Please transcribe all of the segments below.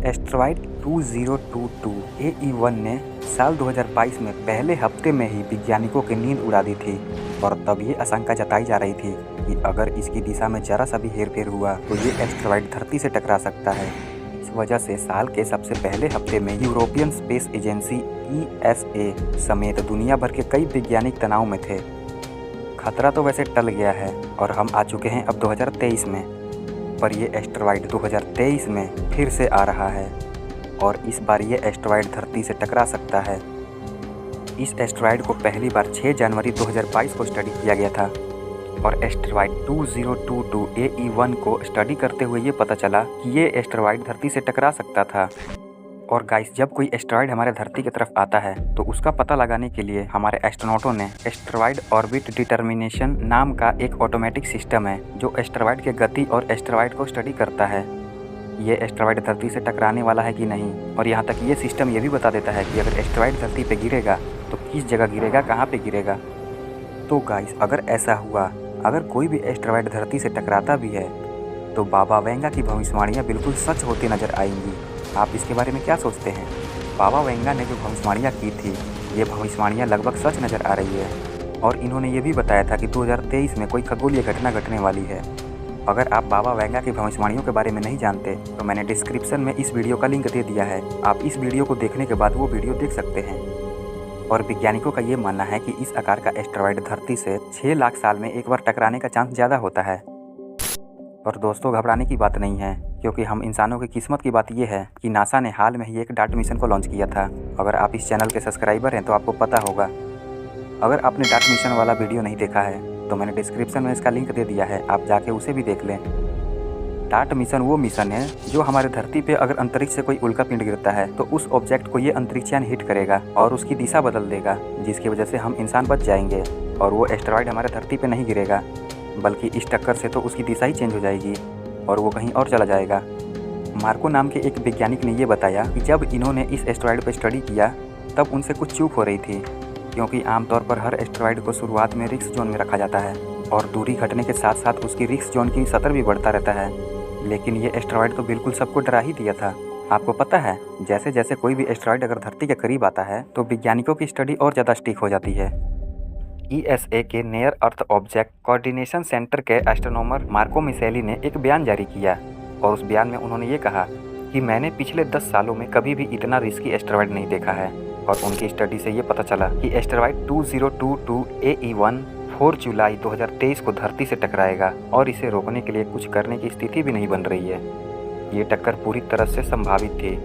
Asteroid 2022 AE1 ने साल 2022 में पहले हफ्ते में ही वैज्ञानिकों की नींद उड़ा दी थी और तब ये आशंका जताई जा रही थी कि अगर इसकी दिशा में जरा सा भी हेरफेर हुआ तो ये एस्टेरॉयड धरती से टकरा सकता है। इस वजह से साल के सबसे पहले हफ्ते में यूरोपियन स्पेस एजेंसी ESA समेत दुनिया भर के कई वैज्ञानिक तनाव में थे। खतरा तो वैसे टल गया है और हम आ चुके हैं अब 2023 में, पर ये एस्टेरॉयड 2023 में फिर से आ रहा है और इस बार ये एस्टेरॉयड धरती से टकरा सकता है। इस एस्टेरॉयड को पहली बार 6 जनवरी 2022 को स्टडी किया गया था और एस्टेरॉयड 2022 AE1 को स्टडी करते हुए ये पता चला कि ये एस्टेरॉयड धरती से टकरा सकता था। और गाइस, जब कोई एस्टेरॉयड हमारे धरती की तरफ आता है तो उसका पता लगाने के लिए हमारे एस्ट्रोनॉटों ने एस्टेरॉयड ऑर्बिट डिटर्मिनेशन नाम का एक ऑटोमेटिक सिस्टम है जो एस्टेरॉयड के गति और एस्टेरॉयड को स्टडी करता है। ये एस्टेरॉयड धरती से टकराने वाला है कि नहीं, और यहाँ तक ये सिस्टम ये भी बता देता है कि अगर एस्टेरॉयड धरती पे गिरेगा तो किस जगह गिरेगा, कहाँ पे गिरेगा। तो गाइस, अगर ऐसा हुआ, अगर कोई भी एस्टेरॉयड धरती से टकराता भी है तो बाबा वेंगा की भविष्यवाणियाँ बिल्कुल सच होती नजर आएंगी। आप इसके बारे में क्या सोचते हैं? बाबा वेंगा ने जो भविष्यवाणियाँ की थी, ये भविष्यवाणियाँ लगभग सच नज़र आ रही है और इन्होंने ये भी बताया था कि 2023 में कोई खगोलीय घटना घटने वाली है। अगर आप बाबा वेंगा की भविष्यवाणियों के बारे में नहीं जानते तो मैंने डिस्क्रिप्शन में इस वीडियो का लिंक दे दिया है, आप इस वीडियो को देखने के बाद वो वीडियो देख सकते हैं। और वैज्ञानिकों का ये मानना है कि इस आकार का एस्टेरॉयड धरती से 6 लाख साल में एक बार टकराने का चांस ज़्यादा होता है। और दोस्तों, घबराने की बात नहीं है, क्योंकि हम इंसानों की किस्मत की बात यह है कि नासा ने हाल में ही एक डार्ट मिशन को लॉन्च किया था। अगर आप इस चैनल के सब्सक्राइबर हैं तो आपको पता होगा। अगर आपने डार्ट मिशन वाला वीडियो नहीं देखा है तो मैंने डिस्क्रिप्शन में इसका लिंक दे दिया है, आप जाके उसे भी देख लें। डार्ट मिशन वो मिशन है जो हमारे धरती पे अगर अंतरिक्ष से कोई उल्का पिंड गिरता है तो उस ऑब्जेक्ट को ये अंतरिक्षयान हिट करेगा और उसकी दिशा बदल देगा, जिसकी वजह से हम इंसान बच जाएंगे और वो एस्टेरॉयड हमारे धरती पे नहीं गिरेगा, बल्कि इस टक्कर से तो उसकी दिशा ही चेंज हो जाएगी और वो कहीं और चला जाएगा। मार्को नाम के एक वैज्ञानिक ने ये बताया कि जब इन्होंने इस एस्टेरॉयड पर स्टडी किया तब उनसे कुछ चूक हो रही थी, क्योंकि आमतौर पर हर एस्टेरॉयड को शुरुआत में रिस्क जोन में रखा जाता है और दूरी घटने के साथ साथ उसकी रिस्क जोन की सतर भी बढ़ता रहता है। लेकिन ये एस्टेरॉयड तो बिल्कुल सबको डरा ही दिया था। आपको पता है, जैसे जैसे कोई भी एस्टेरॉयड अगर धरती के करीब आता है तो वैज्ञानिकों की स्टडी और ज़्यादा स्टिक हो जाती है। ESA के नियर अर्थ ऑब्जेक्ट कोऑर्डिनेशन सेंटर के एस्ट्रोनॉमर मार्को मिसेली ने एक बयान जारी किया और उस बयान में उन्होंने ये कहा कि मैंने पिछले 10 सालों में कभी भी इतना रिस्की एस्टेरॉयड नहीं देखा है और उनकी स्टडी से ये पता चला कि एस्टेरॉयड 2022 AE1 4 जुलाई 2023 को धरती से टकराएगा और इसे रोकने के लिए कुछ करने की स्थिति भी नहीं बन रही है। ये टक्कर पूरी तरह से संभावित थी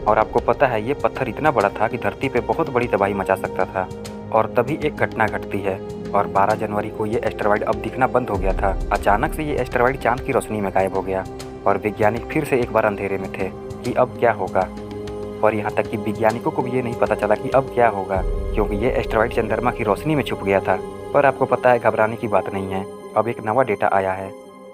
और आपको पता है, ये पत्थर इतना बड़ा था कि धरती पे बहुत बड़ी तबाही मचा सकता था। और तभी एक घटना घटती है और 12 जनवरी को ये एस्टेरॉयड अब दिखना बंद हो गया था। अचानक से ये एस्टेरॉयड चांद की रोशनी में गायब हो गया और वैज्ञानिक फिर से एक बार अंधेरे में थे कि अब क्या होगा। और यहाँ तक कि वैज्ञानिकों को भी ये नहीं पता चला कि अब क्या होगा, क्योंकि ये एस्टेरॉयड चंद्रमा की रोशनी में छुप गया था। पर आपको पता है, घबराने की बात नहीं है। अब एक नया डेटा आया है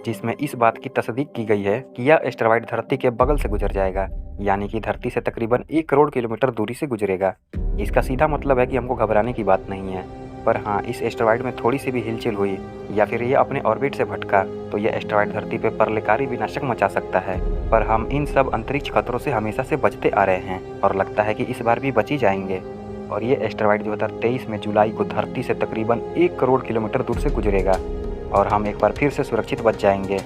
जिसमें इस बात की तस्दीक की गई है कि यह एस्टेरॉयड धरती के बगल से गुजर जाएगा, यानी कि धरती से तकरीबन 1 करोड़ किलोमीटर दूरी से गुजरेगा। इसका सीधा मतलब है कि हमको घबराने की बात नहीं है। पर हाँ, इस एस्टेरॉयड में थोड़ी सी भी हिलचुल हुई या फिर ये अपने ऑर्बिट से भटका तो ये एस्टेरॉयड धरती पे प्रलयकारी विनाशक मचा सकता है। पर हम इन सब अंतरिक्ष खतरों से हमेशा से बचते आ रहे हैं और लगता है कि इस बार भी बच ही जाएंगे। और ये एस्टेरॉयड 2023 में जुलाई को धरती से तकरीबन 1 करोड़ किलोमीटर दूर से गुजरेगा और हम एक बार फिर से सुरक्षित बच जाएंगे।